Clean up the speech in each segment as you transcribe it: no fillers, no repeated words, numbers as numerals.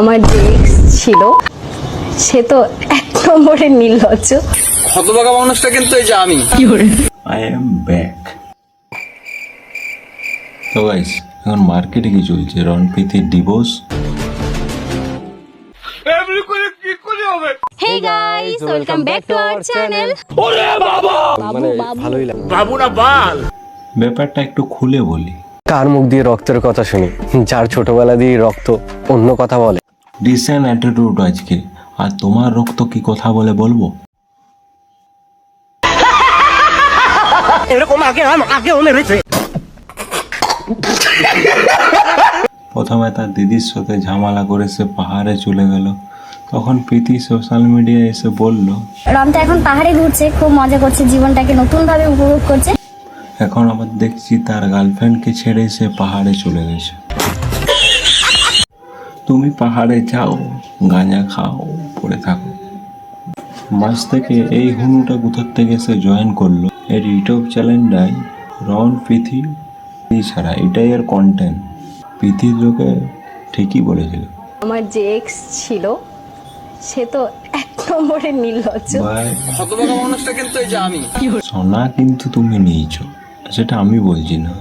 আমার যে এক্স ছিল সে তো এক নম্বরের নির্লজ্জ। হতভাগা মানুষটা কিন্তু এই যে আমি। I am back. তো গাইস, এখন মার্কেটে কি চলছে? রণপ্রীতির divorce. Hey guys, welcome back to our channel. বাবু না বাল। ব্যাপারটা একটু খুলে বলি। কার মুখ দিয়ে রক্তের কথা শুনি? যার ছোটবেলা দিয়ে রক্ত অন্য কথা বলে। ডিসেন্ট অ্যাটিটিউড আজকে। আর তোমার রক্ত কি কথা বলে বলবো? প্রথমে তার দিদির সাথে ঝামেলা করে সে পাহাড়ে চলে গেল। তখন প্রীতি সোশ্যাল মিডিয়ায় এসে বলল, রমতা এখন পাহাড়ে ঘুরছে, খুব মজা করছে, জীবনটাকে নতুন ভাবে উপভোগ করছে। এখন আবার দেখছি তার গার্লফ্রেন্ডকে ছেড়ে সে পাহাড়ে চলে গেছে। তুমি পাহাড়ে যাও, গাঁজা খাও, পড়ে থাকো। মাঝ থেকে এই হুনুটা কোথার থেকে সে জয়েন করলো এর ইউটিউব চ্যানেলটাই রন প্রীতি ছাড়া, এটাই এর কন্টেন্ট। প্রীতির লোকে ঠিকই বলেছিল। আমার যে এক্স ছিল সে তো এক নম্বরের নির্লজ্জ। ভাই, হতভাগা মানুষটা কিন্তু এই যে আমি। সোনা কিন্তু তুমি নিয়েছো, সেটা আমি বলছি না।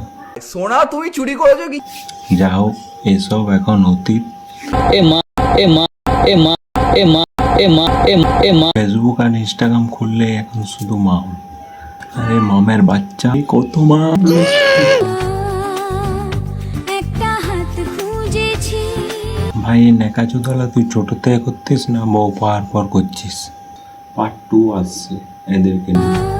সোনা তুমি চুরি করেছো কি? যা হোক, এসব এখন অতীত। ফেসবুক আর ইনস্টাগ্রাম খুললে এখন শুধু মাম। আরে মামের বাচ্চা, কত মাম। ভাই, এই নেকাচোদালা তুই ছোট থেকে করতিস না, বউ পাওয়ার পর করছিস। পার্ট 2 আসছে এদেরকে নিয়ে।